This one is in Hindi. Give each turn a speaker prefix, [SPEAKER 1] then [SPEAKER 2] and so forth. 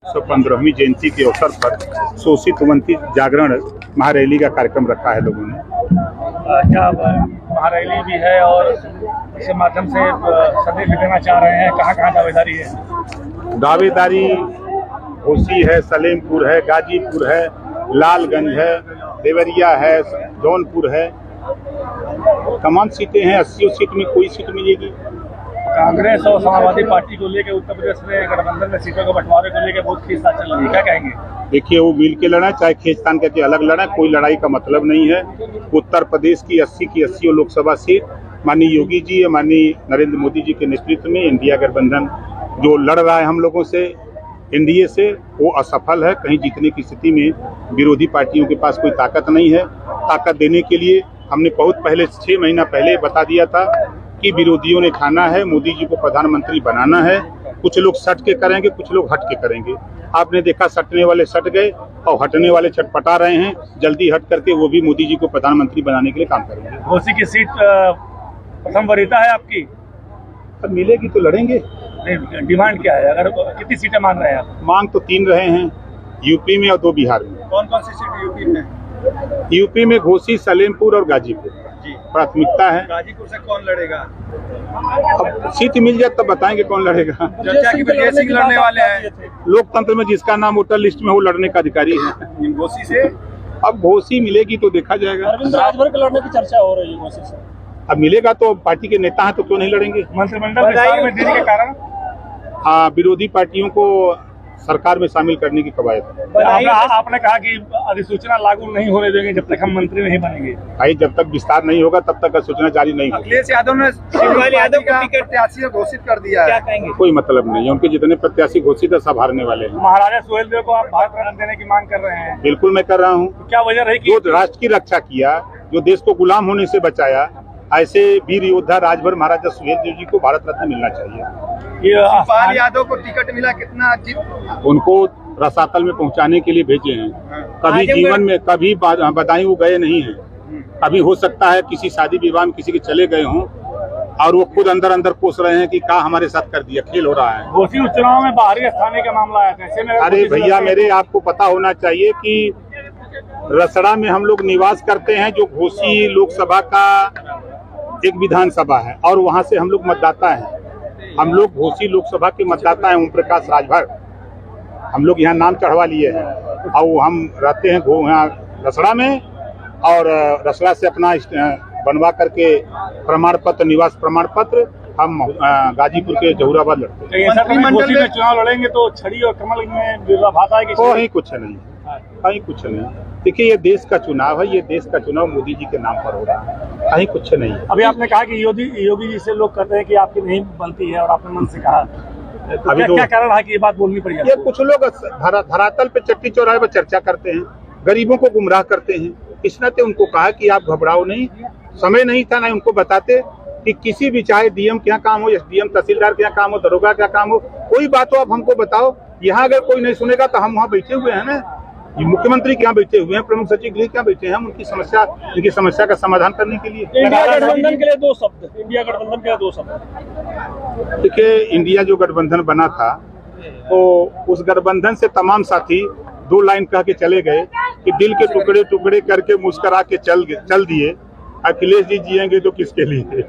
[SPEAKER 1] 115वीं जयंती के अवसर पर शोषित वंचित जागरण महारैली का कार्यक्रम रखा है लोगों ने।
[SPEAKER 2] क्या महारैली भी है और इसके माध्यम से संदेश देना चाह रहे हैं? कहाँ कहाँ दावेदारी है?
[SPEAKER 1] दावेदारी घोसी है, सलेमपुर है, गाजीपुर है, लालगंज है, देवरिया है, जौनपुर है, तमाम सीटें हैं। 80 सीट में कोई सीट मिलेगी।
[SPEAKER 2] कांग्रेस और समाजवादी पार्टी को लेकर उत्तर प्रदेश में गठबंधन में सीटों के बंटवारे को लेकर बहुत खींचतान चल रही है, क्या कहेंगे?
[SPEAKER 1] देखिए, वो मिल के लड़ा चाहे खींचतान करके अलग लड़ा, कोई लड़ाई का मतलब नहीं है। उत्तर प्रदेश की 80 की 80 लोकसभा सीट माननीय योगी जी या माननीय नरेंद्र मोदी जी के नेतृत्व में इंडिया गठबंधन जो लड़ रहा है हम लोगों से, एनडीए से, वो असफल है। कहीं जीतने की स्थिति में विरोधी पार्टियों के पास कोई ताकत नहीं है। ताकत देने के लिए हमने बहुत पहले 6 महीना पहले बता दिया था कि विरोधियों ने ठाना है मोदी जी को प्रधानमंत्री बनाना है। कुछ लोग सट के करेंगे, कुछ लोग हट के करेंगे। आपने देखा, सटने वाले सट गए और हटने वाले छटपटा रहे हैं। जल्दी हट करके वो भी मोदी जी को प्रधानमंत्री बनाने के लिए काम करेंगे।
[SPEAKER 2] घोसी की सीट प्रथम वरीयता है आपकी?
[SPEAKER 1] अब मिलेगी तो लड़ेंगे।
[SPEAKER 2] डिमांड क्या है? अगर कितनी सीटें मांग रहे हैं आप?
[SPEAKER 1] मांग तो 3 रहे हैं, यूपी में और 2 बिहार में।
[SPEAKER 2] कौन कौन सी सीट यूपी में?
[SPEAKER 1] यूपी में घोसी, सलेमपुर और गाजीपुर प्राथमिकता है।
[SPEAKER 2] गाजीपुर से कौन लड़ेगा?
[SPEAKER 1] अब सीट मिल जाए तब बताएंगे कौन लड़ेगा।
[SPEAKER 2] चर्चा की वजह से लड़ने वाले हैं।
[SPEAKER 1] लोकतंत्र में जिसका नाम वोटर लिस्ट में वो लड़ने का अधिकारी है।
[SPEAKER 2] घोसी से
[SPEAKER 1] अब घोसी मिलेगी तो देखा जाएगा।
[SPEAKER 2] अरविंद राजभर के लड़ने की चर्चा हो रही है घोसी से।
[SPEAKER 1] अब मिलेगा तो पार्टी के नेता हैं तो क्यों नहीं लड़ेंगे?
[SPEAKER 2] मंत्रिमंडल विस्तार में देरी के कारण
[SPEAKER 1] विरोधी पार्टियों को सरकार में शामिल करने की कवायद है।
[SPEAKER 2] आपने कहा कि अधिसूचना लागू नहीं होने देंगे जब तक हम मंत्री नहीं बनेंगे।
[SPEAKER 1] भाई, जब तक विस्तार नहीं होगा तब तक सूचना जारी नहीं होगी।
[SPEAKER 2] अखिलेश यादव ने शिवलाल यादव को टिकट प्रत्याशी घोषित कर दिया है, क्या कहेंगे?
[SPEAKER 1] कोई मतलब नहीं है, उनके जितने प्रत्याशी घोषित है सब हारने वाले हैं।
[SPEAKER 2] महाराजा सुहेलदेव को आप भारत रत्न देने की मांग कर रहे हैं?
[SPEAKER 1] बिल्कुल मैं कर रहा हूँ।
[SPEAKER 2] क्या वजह रही कि
[SPEAKER 1] जो राष्ट्र की रक्षा किया, जो देश को गुलाम होने से बचाया, ऐसे वीर योद्धा राजभर महाराजा सुहेलदेव जी को भारत रत्न मिलना चाहिए।
[SPEAKER 2] शिवपाल यादव को टिकट मिला, कितना
[SPEAKER 1] उनको रसातल में पहुंचाने के लिए भेजे हैं। कभी जीवन में कभी बदायूं गए नहीं हैं। कभी हो सकता है किसी शादी विवाह में किसी के चले गए हों और वो खुद अंदर अंदर कोस रहे हैं कि क्या हमारे साथ कर दिया, खेल हो रहा है।
[SPEAKER 2] घोसी उपचुनाव में बाहरी स्थानीय का मामला आया था, ऐसे में
[SPEAKER 1] अरे भैया मेरे, आपको पता होना चाहिए कि रसड़ा में हम लोग निवास करते हैं, जो घोसी लोकसभा का एक विधानसभा है और वहां से हम लोग मतदाता हैं। हम लोग घोसी लोकसभा के मतदाता हैं। ओम प्रकाश राजभर हम लोग यहाँ नाम चढ़वा लिए हैं और हम रहते हैं यहाँ रसड़ा में, और रसड़ा से अपना बनवा करके प्रमाण पत्र, निवास प्रमाण पत्र हम गाजीपुर के जहूराबाद लड़ते हैं।
[SPEAKER 2] मंत्रिमंडल में चुनाव लड़ेंगे तो छड़ी और कमल में विरोधाभास आएगी?
[SPEAKER 1] कहीं कुछ नहीं, कहीं कुछ नहीं। देखिए, ये देश का चुनाव है, ये देश का चुनाव मोदी जी के नाम पर हो रहा है, कहीं कुछ नहीं।
[SPEAKER 2] अभी आपने कहा कि योगी जी से लोग कहते हैं कि आपकी नहीं बनती है और आपने मन से कहा, तो
[SPEAKER 1] अभी
[SPEAKER 2] क्या कारण है कि ये बात बोलनी पड़ी?
[SPEAKER 1] ये कुछ लोग धरातल पे चट्टी चौराहे पर चर्चा करते हैं, गरीबों को गुमराह करते हैं। इसने तो उनको कहा कि आप घबराओ नहीं। समय नहीं था ना उनको बताते कि किसी भी, चाहे डीएम क्या काम हो, एसडीएम तहसीलदार क्या काम हो, दरोगा क्या काम हो, कोई बात हो आप हमको बताओ। यहाँ अगर कोई नहीं सुनेगा तो हम वहाँ बैठे हुए हैं ना, मुख्यमंत्री क्या बैठे हुए हैं, प्रमुख सचिव गृह क्या बैठे हैं, हम उनकी समस्या का समाधान करने के लिए।
[SPEAKER 2] इंडिया गठबंधन के लिए 2 शब्द, इंडिया गठबंधन के लिए 2 शब्द।
[SPEAKER 1] देखिए, इंडिया जो गठबंधन बना था तो उस गठबंधन से तमाम साथी 2 लाइन कह के चले गए कि दिल के टुकड़े टुकड़े करके मुस्कुरा के चल दिए। अखिलेश जी जिएंगे तो किसके लिए?